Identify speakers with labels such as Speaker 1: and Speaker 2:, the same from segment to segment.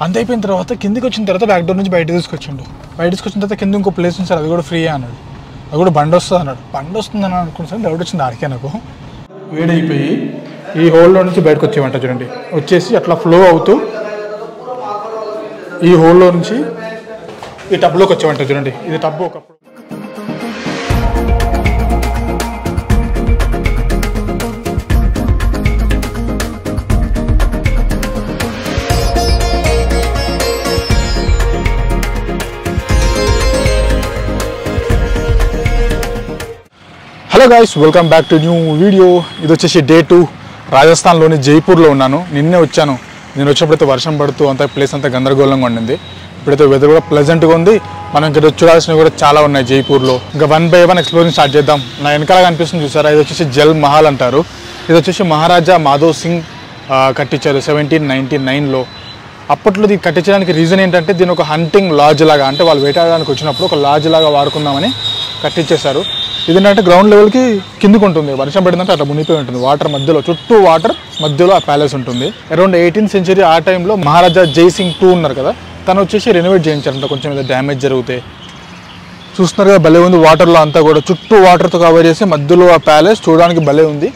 Speaker 1: అంత అయిపోయిన తర్వాత కిందికి వచ్చిన తర్వాత బ్యాక్ డోర్ నుంచి బయట తీసుకొచ్చిండు. బయట తీసుకొచ్చిన తర్వాత కింద ఇంకో ప్లేస్ ఉంది సార్, అది కూడా ఫ్రీ అన్నాడు. అది కూడా బండి వస్తుంది అన్నాడు. బండి వస్తుందని అనుకున్నాను సార్, డౌట్ వచ్చింది ఆడికే నాకు. వేడైపోయి ఈ హోల్లో నుంచి బయటకు వచ్చేయమంట చూడండి. వచ్చేసి అట్లా ఫ్లో అవుతూ ఈ హోల్లో నుంచి ఈ టబ్లోకి వచ్చేయమంట చూడండి. ఇది టబ్ ఒకప్పుడు. Hello guys, welcome back to new video. ఇది వచ్చేసి డే 2. రాజస్థాన్లోని జైపూర్లో ఉన్నాను. నిన్నే వచ్చాను. నేను వచ్చినప్పుడైతే వర్షం పడుతూ అంత ప్లేస్ అంతా గందరగోళంగా ఉండింది. ఇప్పుడైతే వెదర్ కూడా ప్లెజెంట్గా ఉంది. మనం ఇక్కడ చూడాల్సినవి కూడా చాలా ఉన్నాయి జైపూర్లో. ఇంకా 1 by 1 ఎక్స్ప్లోరింగ్ స్టార్ట్ చేద్దాం. నా వెనకాల కనిపిస్తుంది చూసారా, ఇది వచ్చేసి జల్ మహల్ అంటారు. ఇది వచ్చేసి మహారాజా మాధవ్ సింగ్ కట్టించారు 1799లో. అప్పట్లో ఇది కట్టించడానికి రీజన్ ఏంటంటే దీని ఒక హంటింగ్ లాడ్జ్ లాగా, అంటే వాళ్ళు వేటాడడానికి వచ్చినప్పుడు ఒక లాడ్జ్ లాగా వాడుకుందామని కట్టించేశారు. ఇది ఏంటంటే గ్రౌండ్ లెవెల్కి కిందికి ఉంటుంది. వర్షం పడిందంటే అట్లా మునిగిపోయి ఉంటుంది. వాటర్ మధ్యలో, చుట్టూ వాటర్ మధ్యలో ఆ ప్యాలెస్ ఉంటుంది. అరౌండ్ 18th century ఆ టైంలో మహారాజా జై సింగ్ 2 ఉన్నారు కదా, తను వచ్చేసి రెనోవేట్ చేయించారంట. కొంచెం ఏదో డ్యామేజ్ జరిగితే చూస్తున్నారు కదా, భలే ఉంది. వాటర్లో అంతా కూడా చుట్టూ వాటర్తో కవర్ చేసి మధ్యలో ఆ ప్యాలెస్ చూడడానికి భలే ఉంది.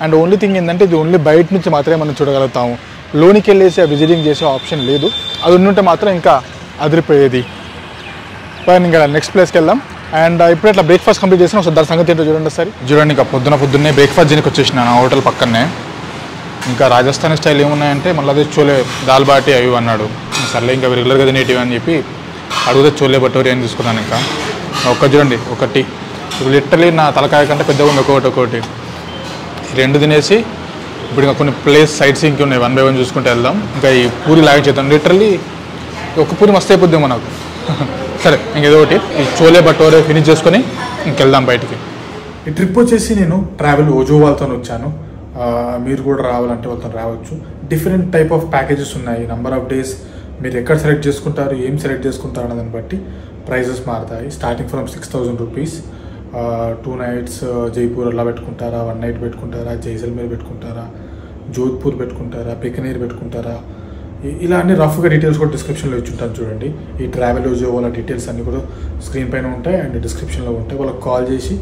Speaker 1: అండ్ ఓన్లీ థింగ్ ఏంటంటే ఇది ఓన్లీ బయట నుంచి మాత్రమే మనం చూడగలుగుతాము. లోనికి వెళ్ళేసి విజిటింగ్ చేసే ఆప్షన్ లేదు. అది ఉంటే మాత్రం ఇంకా అదిరిపోయేది. ఇంకా నెక్స్ట్ ప్లేస్కి వెళ్దాం. అండ్ ఇప్పుడు ఇట్లా బ్రేక్ఫాస్ట్ కంప్లీట్ చేసిన ఒకసారి దాని సంగతి ఏంటో చూడండి ఒకసారి. చూడండి, ఇంకా పొద్దున్నే బ్రేక్ఫాస్ట్ దీనికి వచ్చేసినాను ఆ హోటల్ పక్కనే. ఇంకా రాజస్థానీ స్టైల్ ఏమున్నాయంటే మళ్ళీ అదే చోలే దాల్ బాటి అవి అన్నాడు. సర్లే ఇంకా రెగ్యులర్గా తినేటివి అని చెప్పి అడిగితే చోలే భటోరి అని తీసుకున్నాను. ఇంకా ఒక్కటి చూడండి, ఒకటి లిటరలీ నా తలకాయ కంటే పెద్దగా ఉంది. ఒకటి రెండు తినేసి ఇప్పుడు ఇంకా కొన్ని ప్లేస్ సైట్ సీయింగ్ ఉన్నాయి. 1 by 1 చూసుకుంటూ వెళ్దాం. ఇంకా ఈ పూరి లాగా చేద్దాం. లిటరలీ ఒక పూరి మస్తు అయిపోద్దాం మనకు. సరే, ఇంకేదో ఒకటి ఈ చోలే భటోరే ఫినిష్ చేసుకొని ఇంకెళ్దాం బయటికి. ఈ ట్రిప్ వచ్చేసి నేను ట్రావెల్ ఓజో వాళ్ళతో వచ్చాను. మీరు కూడా రావాలంటే వాళ్ళతో రావచ్చు. డిఫరెంట్ టైప్ ఆఫ్ ప్యాకేజెస్ ఉన్నాయి. నెంబర్ ఆఫ్ డేస్ మీరు ఎక్కడ సెలెక్ట్ చేసుకుంటారు, ఏం సెలెక్ట్ చేసుకుంటారు అన్నదాన్ని బట్టి ప్రైజెస్ మారుతాయి. Starting from 6000 rupees. 2 nights Jaipur అలా పెట్టుకుంటారా, 1 night పెట్టుకుంటారా, జైసల్మేర్ పెట్టుకుంటారా, జోధ్పూర్ పెట్టుకుంటారా, బికనేర్ పెట్టుకుంటారా, ఇలా అన్ని రఫ్గా డీటెయిల్స్ కూడా డిస్క్రిప్షన్లో ఇచ్చుంటాను చూడండి. ఈ ట్రావెల్ ఓజో వాళ్ళ డీటెయిల్స్ అన్నీ కూడా స్క్రీన్ పైన ఉంటాయి అండ్ డిస్క్రిప్షన్లో ఉంటాయి. వాళ్ళకి కాల్ చేసి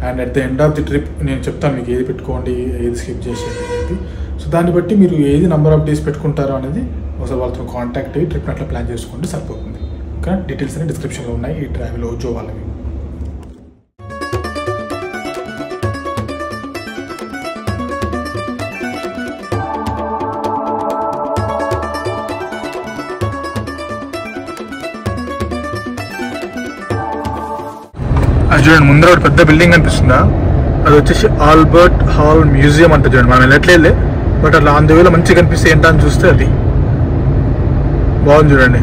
Speaker 1: and at the end of the trip నేను చెప్తాను మీకు ఏది పెట్టుకోండి, ఏది స్కిప్ చేసేది అనేది. సో దాన్ని బట్టి మీరు ఏది నెంబర్ ఆఫ్ డేస్ పెట్టుకుంటారో అనేది ఒకసారి వాళ్ళతో కాంటాక్ట్ అయ్యి ట్రిప్ని అట్లా ప్లాన్ చేసుకోండి, సరిపోతుంది. ఓకే, డీటెయిల్స్ అన్ని డిస్క్రిప్షన్లో ఉన్నాయి ఈ ట్రావెల్ ఓజో వాళ్ళవి. చూడండి, ముందర ఒక పెద్ద బిల్డింగ్ కనిపిస్తుందా, అది వచ్చేసి ఆల్బర్ట్ హాల్ మ్యూజియం అంటే. చూడండి, మనం వెళ్ళట్లేదులే, బట్ అట్లా ఆన్ ది వేలో మంచిగా కనిపిస్తే ఏంటని చూస్తే అది బాగుంది. చూడండి,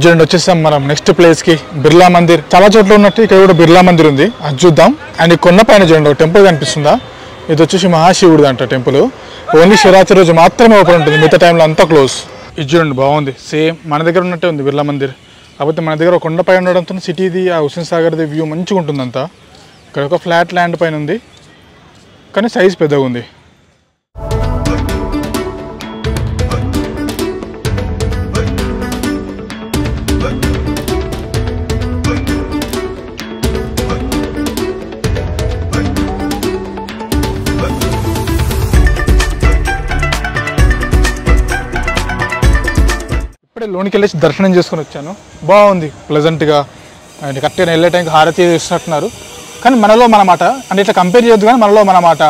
Speaker 1: చూడండి వచ్చేసాం మనం నెక్స్ట్ ప్లేస్కి. బిర్లా మందిర్ చాలా చోట్ల ఉన్నట్టు ఇక్కడ కూడా బిర్లా మందిర్ ఉంది, అది చూద్దాం. అండ్ ఈ కొండ పైన చూడండి ఒక టెంపుల్ కనిపిస్తుందా, ఇది వచ్చేసి మహాశివుడు అంట టెంపుల్. ఓన్లీ శివరాత్రి రోజు మాత్రమే ఓపెన్ ఉంటుంది, మిగతా టైంలో అంతా క్లోజ్. ఇది చూడండి బాగుంది, సేమ్ మన దగ్గర ఉన్నట్టే ఉంది బిర్లా మందిర్. కాకపోతే మన దగ్గర ఒక కొండపై ఉండడంతో సిటీది ఆ హుస్సేన్ సాగర్ది వ్యూ మంచిగా ఉంటుంది అంతా. ఇక్కడ ఒక ఫ్లాట్ ల్యాండ్ పైన ఉంది కానీ సైజ్ పెద్దగా ఉంది. లోనికి వెళ్ళేసి దర్శనం చేసుకుని వచ్చాను. బాగుంది, ప్లెజెంట్గా. అండ్ కరెక్ట్గా వెళ్ళే టైంకి హారతి ఇస్తున్నట్టున్నారు. కానీ మనలో మన మాట అంటే ఇట్లా కంపేర్ చేయొద్దు, కానీ మనలో మన మాట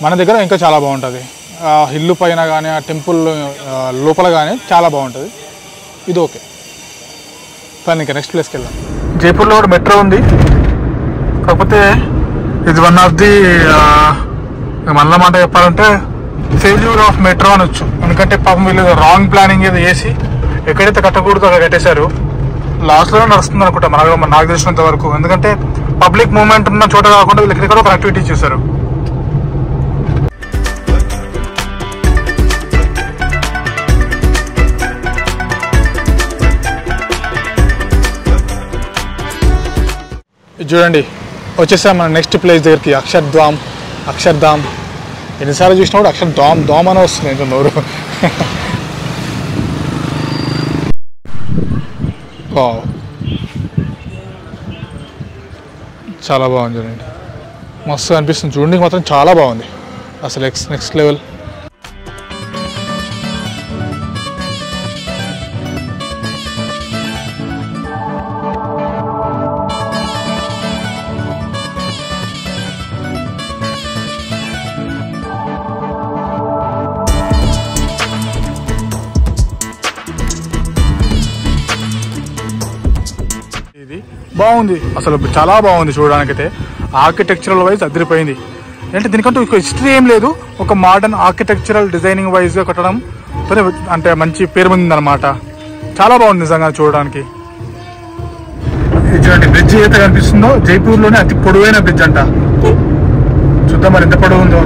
Speaker 1: మన దగ్గర ఇంకా చాలా బాగుంటుంది. హిల్లు పైన కానీ ఆ టెంపుల్ లోపల కానీ చాలా బాగుంటుంది. ఇది ఓకే. కానీ ఇంకా నెక్స్ట్ ప్లేస్కి వెళ్దాం. జైపూర్లో కూడా మెట్రో ఉంది, కాకపోతే ఇది వన్ ఆఫ్ ది మళ్ళా మాట చెప్పాలంటే ఫెయిల్యూర్ ఆఫ్ మెట్రో అనొచ్చు. ఎందుకంటే పాపం వీళ్ళు రాంగ్ ప్లానింగ్ ఏదో చేసి ఎక్కడైతే కట్టకూడదు అక్కడ కట్టేశారు. లాస్ట్లోనే నడుస్తుంది అనుకుంటా నాకు తెలిసినంత వరకు. ఎందుకంటే పబ్లిక్ మూవ్మెంట్ ఉన్న చోట కాకుండా వీళ్ళు ఎక్కడెక్కడో ఒక యాక్టివిటీ చేశారు. చూడండి వచ్చేసాం మన నెక్స్ట్ ప్లేస్ దగ్గరికి, అక్షర్ధామ్. ఎన్నిసార్లు చూసినా కూడా అక్షర్ధామ్ అని వస్తుంది ఇంకా నోరు. చాలా బాగుంది చూడండి, మస్తు అనిపిస్తుంది. చూడండి మాత్రం చాలా బాగుంది అసలు, నెక్స్ట్ లెవెల్. బాగుంది అసలు, చాలా బాగుంది చూడడానికైతే. ఆర్కిటెక్చరల్ వైజ్ అదిరిపోయింది. అంటే దీనికంటూ హిస్టరీ ఏం లేదు, ఒక మోడర్న్ ఆర్కిటెక్చరల్ డిజైనింగ్ వైజ్గా కట్టడం అంటే మంచి పేరు పొందింది అనమాట. చాలా బాగుంది నిజంగా చూడడానికి. చూడండి బ్రిడ్జ్ అయితే కనిపిస్తుందో, జైపూర్లోనే అతి పొడవైన బ్రిడ్జ్ అంట. చూద్దాం మరి ఎంత పొడవు ఉందో.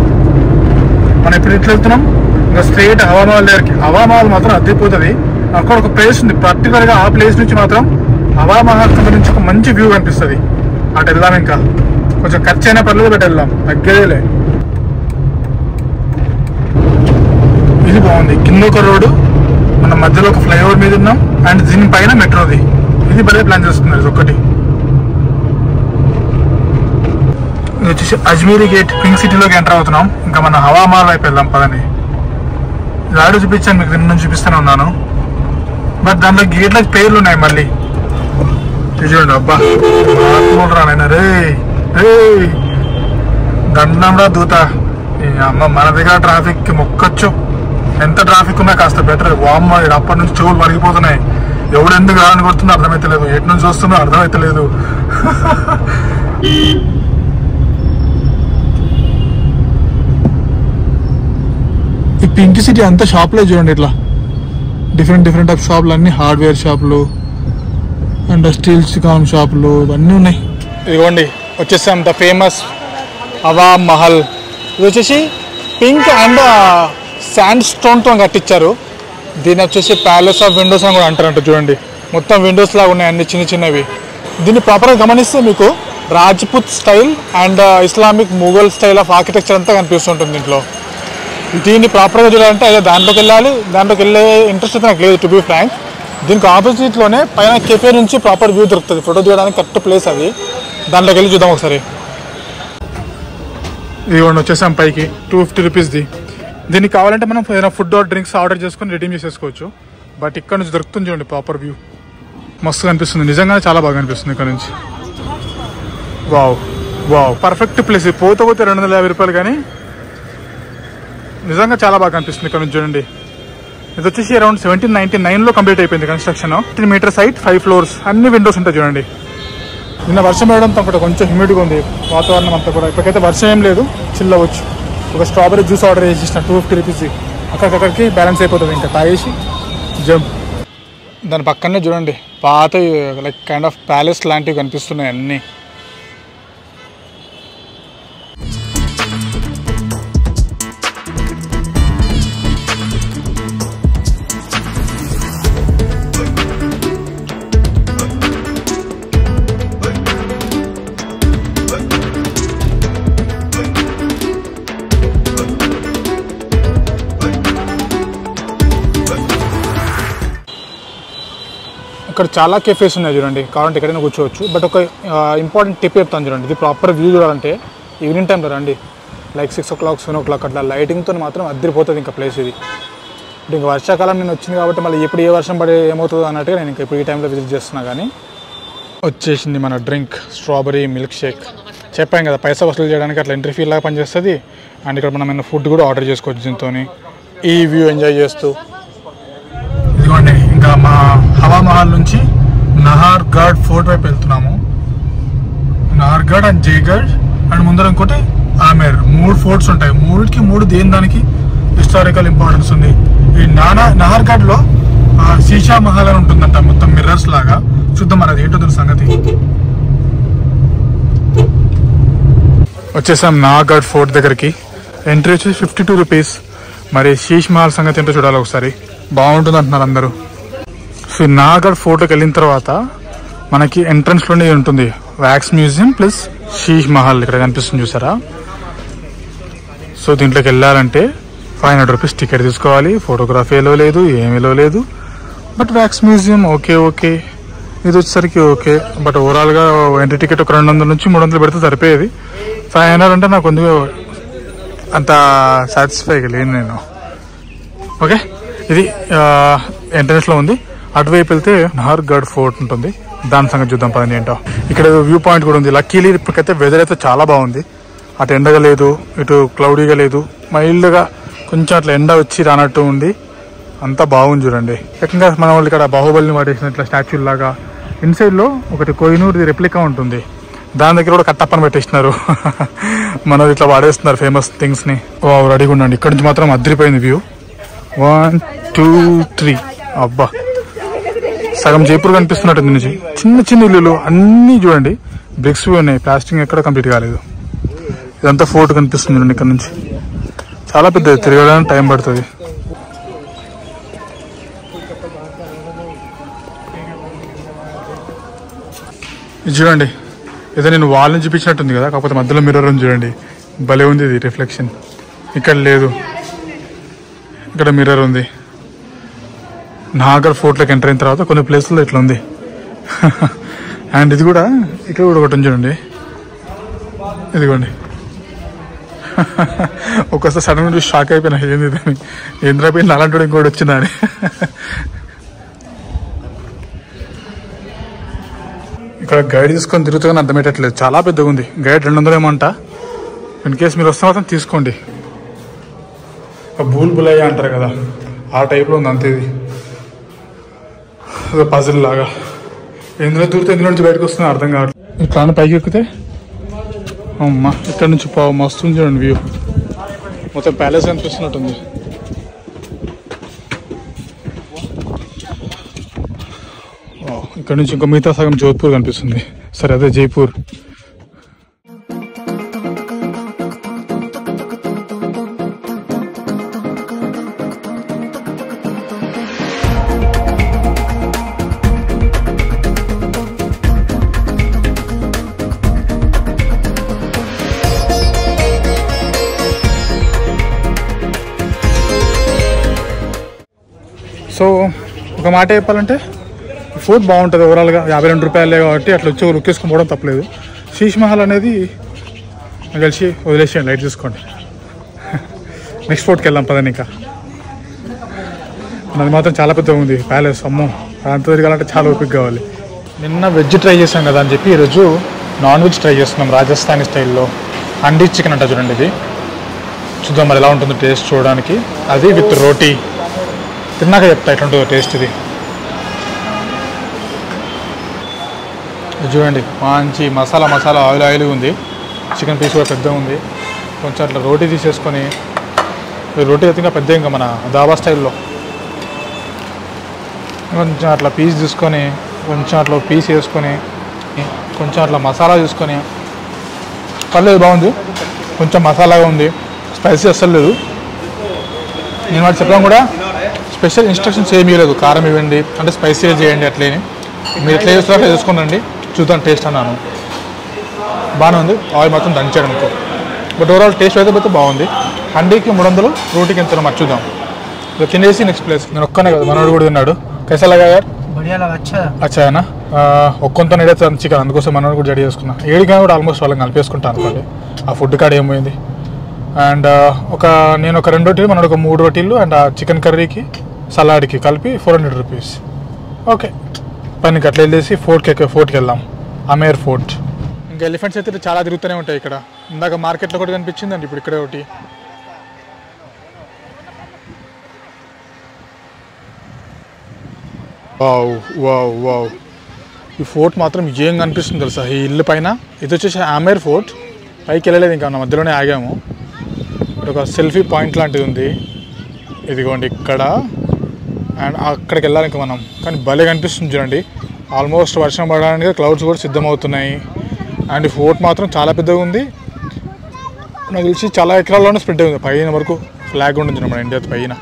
Speaker 1: మనం ఇప్పుడు ఇట్లా వెళ్తున్నాం ఇంకా స్ట్రైట్ హవామహల్ దగ్గరికి. హవామహల్ మాత్రం అదిరిపోతుంది. అక్కడ ఒక ప్లేస్ ఉంది పర్టికులర్గా, ఆ ప్లేస్ నుంచి మాత్రం హవామహల్ నుంచి ఒక మంచి వ్యూ కనిపిస్తుంది. అటు వెళ్దాం, ఇంకా కొంచెం ఖర్చు అయినా పర్లేదు బట్ వెళ్దాం, తగ్గేదేలే. ఇది బాగుంది, కింద ఒక రోడ్డు, మన మధ్యలో ఒక ఫ్లైఓవర్ మీద ఉన్నాం, అండ్ దీనిపైన మెట్రోది. ఇది భలే ప్లాన్ చేసుకున్నారు. ఇది ఒకటి. ఇది వచ్చేసి అజ్మీరీ గేట్, పింక్ సిటీలోకి ఎంటర్ అవుతున్నాం. ఇంకా మన హవామహల్ వైపు వెళ్దాం పదని. రాడు చూపించాను మీకు, దీని నుంచి చూపిస్తూనే ఉన్నాను. బట్ దాంట్లో గేట్లకు పేర్లు ఉన్నాయి మళ్ళీ. చూడండి, అబ్బా రానైనా రే దండం రా దూత. అమ్మ మన దగ్గర ట్రాఫిక్ మొక్కొచ్చు. ఎంత ట్రాఫిక్ ఉన్నా కాస్త బెటర్. వామ్మ అప్పటి నుంచి చెవులు వరిగిపోతున్నాయి. ఎవడు ఎందుకు రాని కొడుతుందో అర్థమైతలేదు, ఎటు నుంచి వస్తుందో అర్థమైతలేదు. ఈ పింక్ సిటీ అంతా షాప్లే చూడండి, ఇట్లా డిఫరెంట్ టైప్ షాపులు, అన్ని హార్డ్వేర్ షాపులు అండ్ స్టీల్ చికాన్ షాపులు ఇవన్నీ ఉన్నాయి. ఇదిగోండి వచ్చేసాం ద ఫేమస్ హవామహల్. ఇది వచ్చేసి పింక్ అండ్ శాండ్ స్టోన్తో కట్టించారు. దీన్ని వచ్చేసి ప్యాలెస్ ఆఫ్ విండోస్ అని కూడా అంటారంట. చూడండి మొత్తం విండోస్ లాగా ఉన్నాయి, అన్ని చిన్నవి. దీన్ని ప్రాపర్గా గమనిస్తే మీకు Rajput style and Islamic Mughal style of architecture అంతా కనిపిస్తుంటుంది దీంట్లో. దీన్ని ప్రాపర్గా చూడాలంటే అదే దాంట్లోకి వెళ్ళాలి. దాంట్లోకి వెళ్ళే ఇంట్రెస్ట్ అయితే నాకు లేదు, టు బీ ఫ్రాంక్. దీనికి ఆపోజిట్లోనే పైన కెఫే నుంచి ప్రాపర్ వ్యూ దొరుకుతుంది, ఫోటో తీయడానికి కరెక్ట్ ప్లేస్ అది. దాంట్లోకి వెళ్ళి చూద్దాం ఒకసారి. ఇదిగోండి వచ్చేసాం పైకి. 250 రూపీస్ది. దీనికి కావాలంటే మనం ఏదైనా ఫుడ్ ఆర్ డ్రింక్స్ ఆర్డర్ చేసుకొని రిడీమ్ చేసేసుకోవచ్చు. బట్ ఇక్కడ నుంచి దొరుకుతుంది చూడండి ప్రాపర్ వ్యూ. మస్తు కనిపిస్తుంది, నిజంగానే చాలా బాగా అనిపిస్తుంది ఇక్కడ నుంచి. Wow perfect place. పోతే 250 రూపాయలు, కానీ నిజంగా చాలా బాగా అనిపిస్తుంది ఇక్కడ నుంచి చూడండి. ఇది వచ్చేసి అరౌండ్ 1799లో కంప్లీట్ అయిపోయింది కన్స్ట్రక్షన్. 10 మీటర్స్ హైట్, 5 ఫ్లోర్స్, అన్ని విండోస్ ఉంటాయి చూడండి. నిన్న వర్షం పడడంతో కూడా కొంచెం హ్యూమిడ్గా ఉంది వాతావరణం అంతా కూడా. ఇప్పటికైతే వర్షం ఏం లేదు, చిల్ అవ్వచ్చు. ఒక స్ట్రాబెరీ జ్యూస్ ఆర్డర్ చేసేసిన 250 రూపీస్. అక్కడికి బ్యాలెన్స్ అయిపోతుంది, ఇంకా తాగేసి జంప్. దాని పక్కనే చూడండి పాత లైక్ కైండ్ ఆఫ్ ప్యాలెస్ లాంటివి కనిపిస్తున్నాయి అన్నీ. ఇక్కడ చాలా కెఫేస్ ఉన్నాయి చూడండి, కావాలంటే ఎక్కడైనా కూర్చోవచ్చు. బట్ ఒక ఇంపార్టెంట్ టిప్ చెప్తాను చూడండి. ఇది ప్రాపర్ వ్యూ చూడాలంటే ఈవినింగ్ టైంలో రండి, లైక్ 6 o'clock 7 o'clock అట్లా లైటింగ్తో మాత్రం అద్దరిపోతుంది ఇంకా ప్లేస్ ఇది. ఇప్పుడు ఇంకా వర్షాకాలం నేను వచ్చింది కాబట్టి మళ్ళీ ఎప్పుడు ఏ వర్షం పడే ఏమవుతుందో అన్నట్టుగా నేను ఇంకా ఇప్పుడు ఈ టైంలో విజిట్ చేస్తున్నా. కానీ వచ్చేసింది మన డ్రింక్, స్ట్రాబెరీ మిల్క్ షేక్. చెప్పాం కదా పైసా వసూలు చేయడానికి అట్లా ఎంట్రీ ఫీ లాగా పనిచేస్తుంది. అండ్ ఇక్కడ మనం ఏమైనా ఫుడ్ కూడా ఆర్డర్ చేసుకోవచ్చు దీంతో, ఈ వ్యూ ఎంజాయ్ చేస్తూ. ఇదిగోండి ఇంకా మా హవామహల్ నుంచి నహర్గఢ్ ఫోర్ట్ వైపు వెళ్తున్నాము. నహర్గఢ్ అండ్ జైగఢ్ అండ్ ముందర ఇంకోటి ఆమెర్. 3 ఫోర్ట్స్ ఉంటాయి. 3 దేని దానికి హిస్టారికల్ ఇంపార్టెన్స్ ఉంది. ఈ నహర్గఢ్లో సీషా మహల్ అని ఉంటుందంట, మొత్తం మిర్రర్స్ లాగా. చూద్దాం మరి అది ఏంటో సంగతి. వచ్చేసాం నహర్గఢ్ ఫోర్ట్ దగ్గరికి. ఎంట్రీ వచ్చేసి 52 రూపీస్. మరి శీష్ మహల్ సంగతి ఏంటో చూడాలి ఒకసారి. బాగుంటుంది అంటున్నారు అందరూ. సో నహర్గఢ్ ఫోర్ట్కి వెళ్ళిన తర్వాత మనకి ఎంట్రన్స్లోనే ఉంటుంది వ్యాక్స్ మ్యూజియం ప్లస్ షీష్ మహల్ ఇక్కడ కనిపిస్తుంది చూసారా. సో దీంట్లోకి వెళ్ళాలంటే 500 రూపీస్ టికెట్ తీసుకోవాలి. ఫోటోగ్రఫీ ఎలో లేదు, ఏమీలో లేదు. బట్ వ్యాక్స్ మ్యూజియం ఓకే, ఇది వచ్చేసరికి ఓకే. బట్ ఓవరాల్గా ఎంట్రీ టికెట్ ఒక 200 నుంచి 300 పెడితే సరిపోయేది. 500 అంటే నాకు కొంచెం అంత సాటిస్ఫైగా లేను నేను. ఓకే, ఇది ఎంట్రన్స్లో ఉంది. అటువైపు వెళ్తే నహర్గఢ్ ఫోర్ట్ ఉంటుంది, దాని సంగతి చూద్దాం పదండి ఏంటో. ఇక్కడ వ్యూ పాయింట్ కూడా ఉంది. లక్కీలీ ఇప్పటికైతే వెదర్ అయితే చాలా బాగుంది. అటు ఎండగా లేదు, ఇటు క్లౌడీగా లేదు, మైల్డ్గా కొంచెం అట్లా ఎండ వచ్చి రానట్టు ఉంది. అంతా బాగుంది చూడండి. ఏకంగా మన వాళ్ళు ఇక్కడ బాహుబలిని వాడేసిన ఇట్లా స్టాచ్యూ లాగా. ఇన్సైడ్లో ఒకటి కోహినూర్ది రెప్లికా ఉంటుంది, దాని దగ్గర కూడా కట్టప్పని పెట్టేస్తున్నారు. మనది ఇట్లా వాడేస్తున్నారు ఫేమస్ థింగ్స్ని. రెడీగా ఉండండి. ఇక్కడ నుంచి మాత్రం అదిరిపోయింది వ్యూ. 1 2 3 అబ్బా, సగం జైపూర్ కనిపిస్తున్నట్టు నుంచి. చిన్న ఇల్లులు అన్నీ చూడండి, బ్రిక్స్ ఉన్నాయి, ప్లాస్టింగ్ ఎక్కడ కంప్లీట్ కాలేదు. ఇదంతా ఫోర్ట్ కనిపిస్తుంది చూడండి ఇక్కడ నుంచి. చాలా పెద్దది, తిరగడానికి టైం పడుతుంది. ఇది చూడండి, ఏదో నేను వాల్ నుంచి చూపించినట్టుంది కదా, కాకపోతే మధ్యలో మిర్రర్ ఉంది చూడండి, భలే ఉంది ఇది రిఫ్లెక్షన్. ఇక్కడ లేదు, ఇక్కడ మిర్రర్ ఉంది. నాగర్ ఫోర్ట్లోకి ఎంటర్ అయిన తర్వాత కొన్ని ప్లేసుల్లో ఇట్లా ఉంది. అండ్ ఇది కూడా ఇక్కడ కూడా ఒకటి ఉంది చూడండి, ఇదిగోండి. ఒక్కసారి సడన్ గా షాక్ అయిపోయినా, ఏంది ఇదని, ఏంద్రపోయింది అలాంటి ఇంకోటి వచ్చిందా అని. ఇక్కడ గైడ్ తీసుకొని తిరుగుతుందని అర్థమయ్యేటట్లేదు, చాలా పెద్దగా ఉంది. గైడ్ 200 ఏమంట. ఇన్ కేసు మీరు వస్తే మాత్రం తీసుకోండి. భూల్ భులయ్య అంటారు కదా, ఆ టైప్లో ఉంది అంతే. ఇది పజిల్ లాగా, ఎందులో దూరితే ఎందులో నుంచి బయటకు వస్తుందో అర్థం కావట్లేదు. ఇట్లా పైకి ఎక్కితే అమ్మా, ఇక్కడ నుంచి మస్తు ఉంది చూడండి వ్యూ. మొత్తం ప్యాలెస్ కనిపిస్తున్నట్టుంది. ఇక్కడ నుంచి ఇంకో మిగతా సగం జోధ్పూర్ కనిపిస్తుంది. సరే, అదే జైపూర్. సో ఒక మాట చెప్పాలంటే ఫుడ్ బాగుంటుంది ఓవరాల్గా. 52 రూపాయలే కాబట్టి అట్లా వచ్చి లుక్ వేసుకొని పోవడం తప్పలేదు. షీష్ మహల్ అనేది కలిసి వదిలేసేయండి, లైట్ చూసుకోండి. నెక్స్ట్ ఫోర్ట్కి వెళ్దాం పదండి. ఇంకా అది మాత్రం చాలా పెద్దగా ఉంది ప్యాలెస్. అమ్మో, అంత తిరగాలంటే చాలా ఓపిక కావాలి. నిన్న వెజ్ ట్రై చేసాం కదా అని చెప్పి ఈరోజు నాన్ వెజ్ ట్రై చేస్తున్నాం, రాజస్థానీ స్టైల్లో. హండీ చికెన్ అంట చూడండి, ఇది చూద్దాం మరి ఎలా ఉంటుందో టేస్ట్ చూడడానికి. అది విత్ రోటీ. తిన్నాక చెప్తా ఎట్లుంటుందో టేస్ట్. ఇది చూడండి, మంచి మసాలా ఆయిల్ ఉంది. చికెన్ పీస్ కూడా పెద్దగా ఉంది. కొంచెం అట్లా రోటీ తీసేసుకొని, రోటీ అయితే ఇంకా పెద్ద, ఇంకా మన దాబా స్టైల్లో కొంచెం అట్లా పీస్ తీసుకొని, కొంచెం అట్లా పీస్ వేసుకొని, కొంచెం అట్లా మసాలా తీసుకొని, పర్లేదు బాగుంది. కొంచెం మసాలాగా ఉంది, స్పైసీ అస్సలు లేదు. నేను వాటి చెప్పడం కూడా స్పెషల్ ఇన్స్ట్రక్షన్స్ ఏమీ లేదు, కారం ఇవ్వండి అంటే స్పైసీగా చేయండి అట్లేని. మీరు ఎట్లా చేస్తారో అట్లా చేసుకోండి, చూద్దాం టేస్ట్ అన్నాను. బాగానే ఉంది, ఆయిల్ మాత్రం దంచాడు అనుకో. బట్ ఓవరాల్ టేస్ట్ అయితే బాగుంది. హండీకి 300, రోటీకి ఎంత మరి చూద్దాం. తినేసి నెక్స్ట్ ప్లేస్. నేను ఒక్కనే కదా, మనోడు కూడా తిన్నాడు. कैसा लगा यार? बढ़िया लगा, अच्छा है ना. ఒక్కొంత నేడైతే చికెన్, అందుకోసం మనోడు కూడా రెడీ చేసుకున్నా. 7 కానీ కూడా ఆల్మోస్ట్ వాళ్ళని కలిపేసుకుంటాను అనుకోండి. ఆ ఫుడ్ కాడ ఏమైంది. అండ్ నేను ఒక 2 రోటీలు, మనోడు ఒక 3 రోటీలు, అండ్ ఆ చికెన్ కర్రీకి సలాడ్కి కలిపి 400 రూపీస్. ఓకే, పనికి అట్లా వెళ్ళేసి ఫోర్ట్కి వెళ్దాం, అమేర్ ఫోర్ట్. ఇంకా ఎలిఫెంట్స్ అయితే చాలా తిరుగుతూనే ఉంటాయి ఇక్కడ. ఇందాక మార్కెట్లో కూడా కనిపించిందండి, ఇప్పుడు ఇక్కడే ఒకటి. వావ్ వావ్ వావ్, ఈ ఫోర్ట్ మాత్రం ఏం కనిపిస్తుంది తెలుసా ఈ ఇల్లు పైన. ఇది వచ్చేసి అమేర్ ఫోర్ట్. పైకి వెళ్ళలేదు, ఇంకా మధ్యలోనే ఆగాము. ఇక్కడ ఒక సెల్ఫీ పాయింట్ లాంటిది ఉంది, ఇదిగోండి ఇక్కడ. అండ్ అక్కడికి వెళ్ళాలి ఇంకా మనం. కానీ భలే కనిపిస్తుంది చూడండి. ఆల్మోస్ట్ వర్షం పడడానికి క్లౌడ్స్ కూడా సిద్ధమవుతున్నాయి. అండ్ ఈ ఫోర్ట్ మాత్రం చాలా పెద్దగా ఉంది. నాకు తెలిసి చాలా ఎకరాల్లోనే స్ప్రెడ్ ఉంది, పైన వరకు ఫ్లాగ్ ఉంటుంది మన ఇండియా పైన.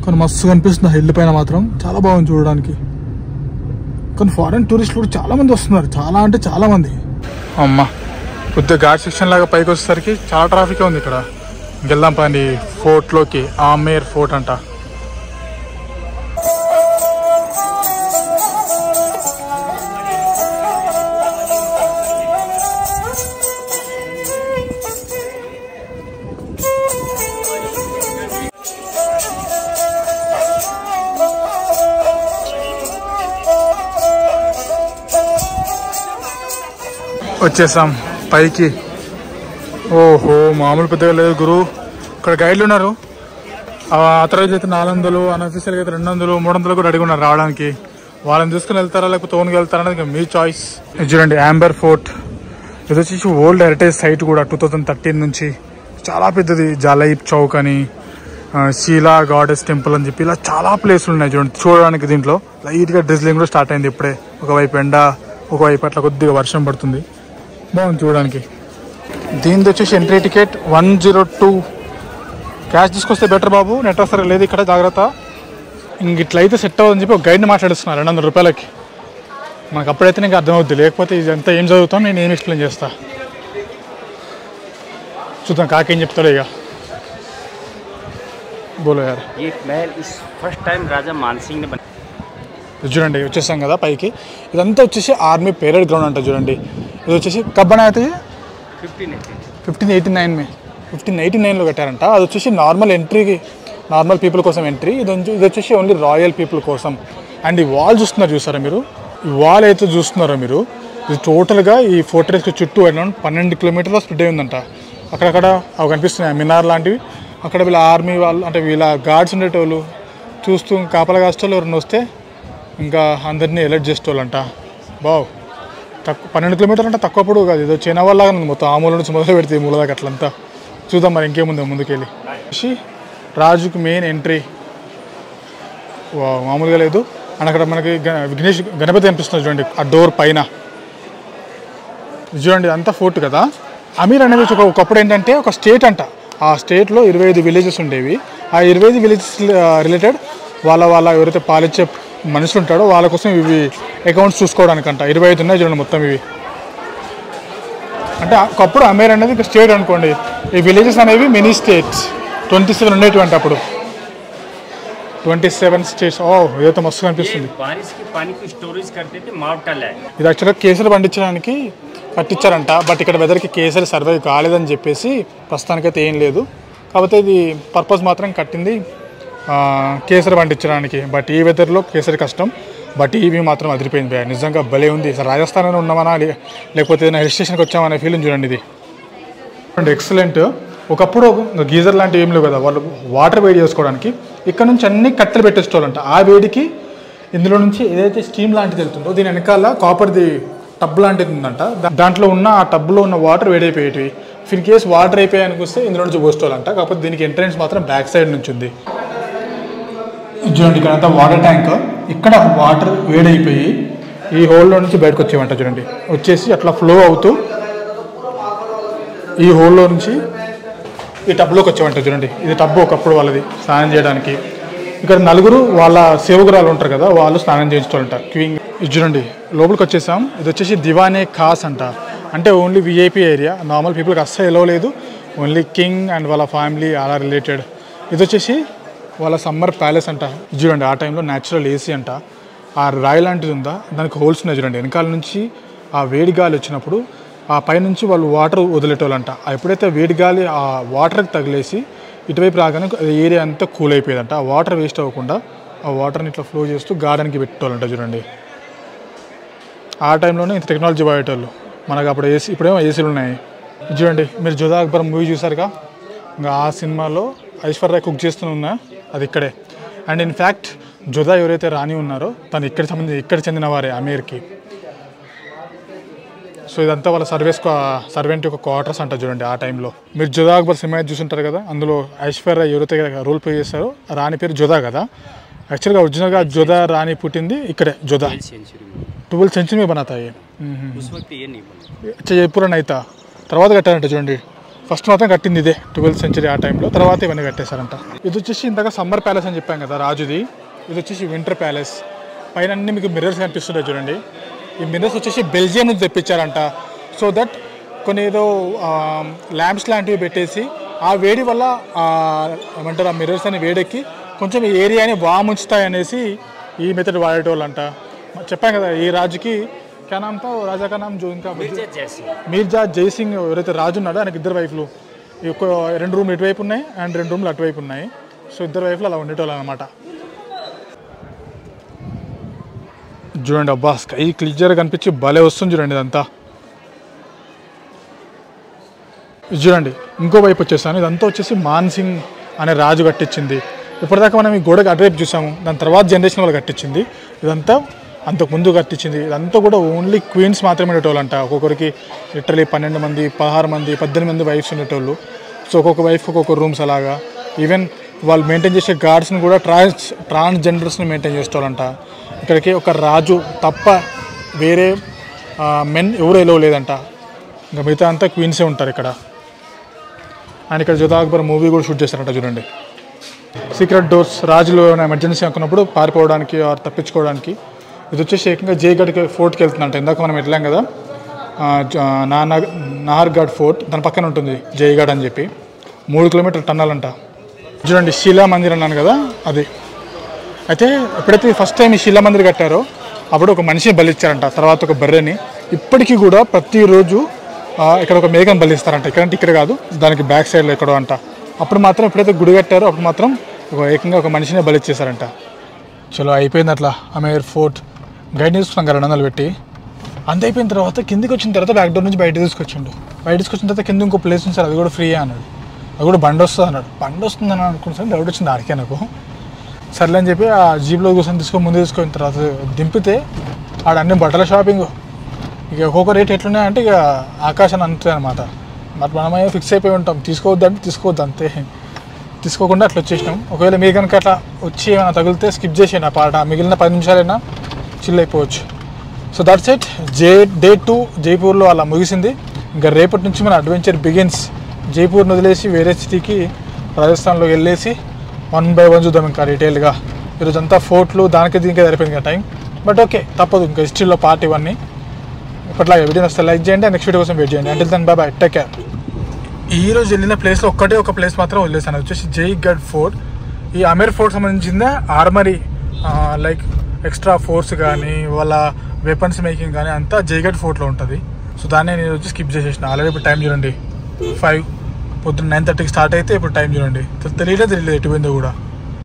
Speaker 1: కానీ మస్తు కనిపిస్తుంది ఆ హిల్ పైన మాత్రం, చాలా బాగుంది చూడడానికి. కానీ ఫారెన్ టూరిస్టులు కూడా చాలా మంది వస్తున్నారు, చాలా అంటే చాలా మంది. అమ్మ కొద్దిగా ఘాట్ సెక్షన్ లాగా పైకి వచ్చేసరికి చాలా ట్రాఫిక్ ఉంది ఇక్కడ. వెళ్దాం పని ఫోర్ట్లోకి. ఆమేర్ ఫోర్ట్ అంట. వచ్చేసాం పైకి. ఓహో మామూలు పెద్దగా లేదు గురు. ఇక్కడ గైడ్లు ఉన్నారు. అథరైజ్ అయితే 400, అన్అఫీషియల్గా అయితే 200, 300 కూడా అడిగి ఉన్నారు రావడానికి. వాళ్ళని తీసుకుని వెళ్తారా లేకపోతే ఓన్గా వెళ్తారా అనేది మీ చాయిస్. ఇది చూడండి ఆంబర్ ఫోర్ట్. ఇది వచ్చేసి వరల్డ్ హెరిటేజ్ సైట్ కూడా 2013 నుంచి. చాలా పెద్దది. జాలైబ్ చౌక్ అని, షీలా గాడెస్ టెంపుల్ అని చెప్పి ఇలా చాలా ప్లేసులు ఉన్నాయి చూడండి చూడడానికి. దీంట్లో లైట్గా డ్రిజ్లింగ్ కూడా స్టార్ట్ అయింది ఇప్పుడే. ఒకవైపు ఎండ, ఒకవైపు అట్లా కొద్దిగా వర్షం పడుతుంది. బాగుంది చూడడానికి. దీనిది వచ్చేసి ఎంట్రీ టికెట్ 102. క్యాష్ తీసుకొస్తే బెటర్ బాబు, నెట్ వస్తారు లేదు ఇక్కడ, జాగ్రత్త. ఇంక ఇట్లయితే సెట్ అవ్వదని చెప్పి ఒక గైడ్ని మాట్లాడిస్తున్నారు 200 రూపాయలకి. మనకు అప్పుడైతే నీకు అర్థమవుద్ది, లేకపోతే ఇదంతా ఏం చదువుతాం నేను ఏం ఎక్స్ప్లెయిన్ చేస్తా. చూద్దాం కాకేం చెప్తాడు ఇక. బోలో యార్. చూడండి వచ్చేసాం కదా పైకి. ఇదంతా వచ్చేసి ఆర్మీ పేరేడ్ గ్రౌండ్ అంట చూడండి. ఇది వచ్చేసి కబ్బనా అయితే 1589లో కట్టారంట. అది వచ్చేసి నార్మల్ ఎంట్రీకి, నార్మల్ పీపుల్ కోసం ఎంట్రీ. ఇది వచ్చేసి ఓన్లీ రాయల్ పీపుల్ కోసం. అండ్ ఈ వాల్ చూసారా మీరు? ఈ వాల్ అయితే చూస్తున్నారా మీరు? ఇది టోటల్గా ఈ ఫోర్ట్రెస్కి చుట్టూ అరౌండ్ 12 కిలోమీటర్ల స్ప్రెడ్ అయి ఉందంట. అక్కడక్కడ అవి కనిపిస్తున్నాయి మినార్ లాంటివి. అక్కడ వీళ్ళ ఆర్మీ వాళ్ళు అంటే వీళ్ళ గార్డ్స్ ఉండేటోళ్ళు చూస్తూ కాపలా కాస్టోళ్ళు ఎవరైనా వస్తే ఇంకా అందరినీ అలర్ట్ చేసేటోళ్ళంట. బావ్ 12 కిలోమీటర్లు అంటే తక్కువప్పుడు కాదు, ఏదో చైనా వాళ్ళగా మొత్తం ఆ మూల నుంచి మొదలు పెడితే ఈ మూల దాకా అట్లంతా. చూద్దాం మరి ఇంకేముంది ముందుకెళ్ళి. రాజుకి మెయిన్ ఎంట్రీ మామూలుగా లేదు. అండ్ అక్కడ మనకి గణపతి కనిపిస్తుంది చూడండి ఆ డోర్ పైన. చూడండి అంతా ఫోర్ట్ కదా. అమీర్ అనేది ఒకప్పుడు ఏంటంటే ఒక స్టేట్ అంట. ఆ స్టేట్లో 25 విలేజెస్ ఉండేవి. ఆ 25 విలేజెస్ రిలేటెడ్ వాళ్ళ ఎవరైతే పాలించే మనుషులు ఉంటాడో వాళ్ళ కోసం ఇవి అకౌంట్స్ చూసుకోవడానికంట. 25 ఉన్నాయి చూడండి మొత్తం ఇవి. అంటే ఒకప్పుడు అమీర్ అనేది ఒక స్టేట్ అనుకోండి. ఈ విలేజెస్ అనేవి మినీ స్టేట్స్. 27 ఉండేటువంటి అప్పుడు 27 స్టేట్స్. ఏదైతే మస్తు కనిపిస్తుంది. ఇది యాక్చువల్గా కేసరి పండించడానికి కట్టించారంట. బట్ ఇక్కడ వెదర్కి కేసరి సర్వైవ్ కాలేదని చెప్పేసి ప్రస్తుతానికైతే ఏం లేదు. కాకపోతే ఇది పర్పస్ మాత్రం కట్టింది కేసరి పండించడానికి. బట్ ఈ వెదర్లో కేసరి కష్టం. బట్ ఇవి మాత్రం అదిరిపోయింది. నిజంగా భలే ఉంది. రాజస్థాన్లో ఉన్నామన్నా లేకపోతే ఏదైనా హిల్ స్టేషన్కి వచ్చామనే ఫీలింగ్ చూడండి ఇది. ఎక్సలెంట్. ఒకప్పుడు గీజర్ లాంటివి ఏం లేవు కదా, వాళ్ళు వాటర్ వేడి చేసుకోవడానికి ఇక్కడ నుంచి అన్ని కట్టెలు పెట్టేసుకోవాలంట. ఆ వేడికి ఇందులో నుంచి ఏదైతే స్టీమ్ లాంటిది వెళ్తుందో దీని వెనకాల కాపర్ది టబ్ లాంటిది ఉందంట. దాంట్లో ఉన్న ఆ టబ్లో ఉన్న వాటర్ వేడైపోయేటివి. ఇన్ కేస్ వాటర్ అయిపోయానికి వస్తే ఇందులో నుంచి పోసుకోవాలంట. కాకపోతే దీనికి ఎంట్రన్స్ మాత్రం బ్యాక్ సైడ్ నుంచి ఉంది. చూడండి ఇక్కడ అంతా వాటర్ ట్యాంక్. ఇక్కడ వాటర్ వేడైపోయి ఈ హోల్లో నుంచి బయటకు వచ్చేవంట. చూడండి వచ్చేసి అట్లా ఫ్లో అవుతూ ఈ హోల్లో నుంచి ఈ టబ్లోకి వచ్చేవంట. చూడండి ఇది టబ్బు ఒకప్పుడు వాళ్ళది స్నానం చేయడానికి. ఇక్కడ నలుగురు వాళ్ళ సేవకురాలు ఉంటారు కదా, వాళ్ళు స్నానం చేయించుకోవాలంట. క్వీన్. ఇది చూడండి లోపలికి వచ్చేసాం. ఇది వచ్చేసి దివానే ఖాస్ అంట. అంటే ఓన్లీ విఐపీ ఏరియా. నార్మల్ పీపుల్కి అస్సలు ఎలవ్ లేదు. ఓన్లీ కింగ్ అండ్ వాళ్ళ ఫ్యామిలీ అలా రిలేటెడ్. ఇది వచ్చేసి వాళ్ళ సమ్మర్ ప్యాలెస్ అంట. చూడండి ఆ టైంలో న్యాచురల్ ఏసీ అంట. ఆ రాయి లాంటిది ఉందా దానికి హోల్స్ ఉన్నాయి చూడండి. వెనకాల నుంచి ఆ వేడి గాలి వచ్చినప్పుడు ఆ పైనుంచి వాళ్ళు వాటర్ వదిలేటోళ్ళంట. ఎప్పుడైతే వేడి గాలి ఆ వాటర్కి తగిలేసి ఇటువైపు రాగానే ఏరియా అంతా కూల్ అయిపోయేదంట. ఆ వాటర్ వేస్ట్ అవ్వకుండా ఆ వాటర్ని ఇట్లా ఫ్లో చేస్తూ గార్డెన్కి పెట్టేటోళ్ళంట. చూడండి ఆ టైంలోనే ఇంత టెక్నాలజీ వాడేటోళ్ళు. మనకు అప్పుడు ఏసీ, ఇప్పుడేమో ఏసీలు ఉన్నాయి. చూడండి మీరు జోధా అక్బర్ మూవీ చూసారుగా, ఇంకా ఆ సినిమాలో ఐశ్వర్య కుక్ చేస్తున్నా అది ఇక్కడే. అండ్ ఇన్ఫ్యాక్ట్ జోధా ఎవరైతే రాణి ఉన్నారో తను ఇక్కడ చెందిన వారే అమీర్కి. సో ఇదంతా వాళ్ళ సర్వెంట్ యొక్క క్వార్టర్స్ అంట. చూడండి ఆ టైంలో మీరు జోధా అక్బర్ సినిమా చూసుంటారు కదా, అందులో ఐశ్వర్య ఎవరైతే రోల్ ప్లే చేస్తారో రాణి పేరు జోధా కదా. యాక్చువల్గా ఒరిజినల్గా జోధా రాణి పుట్టింది ఇక్కడే. జోధా 12th సెంచరీ में बना था ये। अच्छा ये पूरा नहीं था, తర్వాత కట్టారంట. చూడండి ఫస్ట్ మాత్రం కట్టింది ఇదే 12th సెంచరీ ఆ టైంలో. తర్వాత ఇవన్నీ కట్టేశారంట. ఇది వచ్చేసి ఇంతగా సమ్మర్ ప్యాలెస్ అని చెప్పాం కదా రాజుది. ఇది వచ్చేసి వింటర్ ప్యాలెస్. పైన అన్ని మీకు మిర్రర్స్ కనిపిస్తుంటాయి చూడండి. ఈ మిర్రర్స్ వచ్చేసి బెల్జియం నుంచి తెప్పించారంట. సో దట్ కొన్ని ఏదో ల్యాంప్స్ లాంటివి పెట్టేసి ఆ వేడి వల్ల ఏమంటారు ఆ మిర్రర్స్ అని వేడెక్కి కొంచెం ఈ ఏరియాని వాముంచుతాయి అనేసి ఈ మెథడ్ వాడేటోళ్ళంట. చెప్పాను కదా ఈ రాజుకి క్యా నామ్తో రాజా కా నామ్ జో ఇంకా మీర్జా జైసింగ్ ఎవరైతే రాజు ఉన్నాడో ఆయనకి 2 వైపులు, ఒక 2 రూమ్లు ఇటువైపు ఉన్నాయి అండ్ 2 రూమ్లు అటువైపు ఉన్నాయి. సో 2 వైపులు అలా ఉండేటోళ్ళు అనమాట. చూడండి అబ్బా స్కై క్లియర్గా కనిపించి భలే వస్తుంది చూడండి ఇదంతా. చూడండి ఇంకో వైపు వచ్చేసాను. ఇదంతా వచ్చేసి మాన్సింగ్ అనే రాజు కట్టించింది. ఇప్పటిదాకా మనం ఈ గోడకి అటువైపు చూసాము, దాని తర్వాత జనరేషన్ వాళ్ళు కట్టించింది. ఇదంతా అంతకుముందు కట్టించింది. ఇదంతా కూడా ఓన్లీ క్వీన్స్ మాత్రమే ఉండేటోళ్ళంట. ఒక్కొక్కరికి లిటరలీ 12 మంది 16 మంది 18 మంది వైఫ్స్ ఉండేటోళ్ళు. సో ఒక్కొక్క వైఫ్ ఒక్కొక్క రూమ్స్ అలాగా. ఈవెన్ వాళ్ళు మెయింటైన్ చేసే గార్డ్స్ని కూడా ట్రాన్స్జెండర్స్ని మెయింటైన్ చేసేవాళ్ళంట. ఇక్కడికి ఒక రాజు తప్ప వేరే మెన్ ఎవరు ఎలో లేదంట. ఇంకా మిగతా అంతా క్వీన్సే ఉంటారు ఇక్కడ. అండ్ ఇక్కడ జోధా అక్బర్ మూవీ కూడా షూట్ చేస్తారంట చూడండి. సీక్రెట్ డోర్స్, రాజులు ఏమైనా ఎమర్జెన్సీ అనుకున్నప్పుడు పారిపోవడానికి ఆర్ తప్పించుకోవడానికి. ఇది వచ్చేసి ఏకంగా జైగఢ్ ఫోర్ట్కి వెళ్తుందంట. ఇందాక మనం వెళ్ళాం కదా నాహర్గఢ్ ఫోర్ట్, దాని పక్కన ఉంటుంది జైగఢ్ అని చెప్పి. 3 కిలోమీటర్ టన్నల్ అంట. చూడండి శిలా మందిర్ అన్నాను కదా అది. అయితే ఎప్పుడైతే ఫస్ట్ టైం ఈ శిలా మందిర్ కట్టారో అప్పుడు ఒక మనిషిని బలిచ్చారంట, తర్వాత ఒక బర్రెని. ఇప్పటికీ కూడా ప్రతిరోజు ఇక్కడ ఒక మేకను బలిస్తారంట. ఇక్కడంటే ఇక్కడ కాదు, దానికి బ్యాక్ సైడ్లో ఎక్కడో అంట. అప్పుడు మాత్రం ఎప్పుడైతే గుడి కట్టారో అప్పుడు మాత్రం ఏకంగా ఒక మనిషిని బలిచ్చేసారంట. చలో అయిపోయింది అట్లా అమేర్ ఫోర్ట్. గైడ్ తీసుకున్నాం కదా 200 పెట్టి. అంత అయిపోయిన తర్వాత కిందికి వచ్చిన తర్వాత బ్యాక్ డోర్ నుంచి బయట తీసుకొచ్చిండు. బయట తీసుకొచ్చిన తర్వాత కింద ఇంకో ప్లేస్ నుంచి అది కూడా ఫ్రీ అన్నాడు. అది కూడా బండి వస్తుంది అన్నాడు. బండి వస్తుందని అనుకుంటాను, డౌట్ వచ్చింది ఆడికే నాకు. సర్లే అని చెప్పి ఆ జీప్లో కూర్చొని ముందు తీసుకున్న తర్వాత దింపితే ఆడ అన్ని బట్టల షాపింగ్. ఇక ఒక్కొక్క రేట్ ఎట్లున్నాయంటే ఇక ఆకాశాన్ని అంటుంది అనమాట. మరి మనమే ఫిక్స్ అయిపోయి ఉంటాం, తీసుకోవద్దంటే తీసుకోవద్దు అంతే. తీసుకోకుండా అట్లా వచ్చేసినాం. ఒకవేళ మీరు కనుక అట్లా వచ్చి ఏమైనా తగిలితే స్కిప్ చేసేయండి ఆ పాట. మిగిలిన 10 నిమిషాలైనా చిల్ అయిపోవచ్చు. So that's it. డే 2 జైపూర్లో అలా ముగిసింది. ఇంకా రేపటి నుంచి మన అడ్వెంచర్ బిగిన్స్. జైపూర్ని వదిలేసి వేరే సిటీకి రాజస్థాన్లోకి వెళ్ళేసి 1 by 1 చూద్దాం ఇంకా డీటెయిల్గా. ఈరోజంతా ఫోర్ట్లు దానికి దీనికే సరిపోయింది కదా టైం. బట్ ఓకే తప్పదు, ఇంకా హిస్టరీలో పార్ట్ ఇవన్నీ. ఇప్పట్లాగే వీడియో వస్తే లైక్ చేయండి, నెక్స్ట్ వీడియో కోసం వెయిట్ చేయండి. అంటే దాన్ని బాయ్ టేక్ కేర్. ఈరోజు వెళ్ళిన ప్లేస్లో ఒక ప్లేస్ మాత్రం వదిలేసాను, వచ్చేసి జైగఢ్ ఫోర్ట్. ఈ అమేర్ ఫోర్ట్ సంబంధించిన ఆర్మరీ లైక్ ఎక్స్ట్రా ఫోర్స్ కానీ వాళ్ళ వెపన్స్ మేకింగ్ కానీ అంతా జైగఢ్ ఫోర్ట్లో ఉంటుంది. సో దాన్ని నేను వచ్చి స్కిప్ చేసేసిన. ఆల్రెడీ ఇప్పుడు టైం చూడండి 5, పొద్దున్న 9:30కి స్టార్ట్ అయితే ఇప్పుడు టైం చూడండి తెలియలేదు ఎటు పోయిందో కూడా.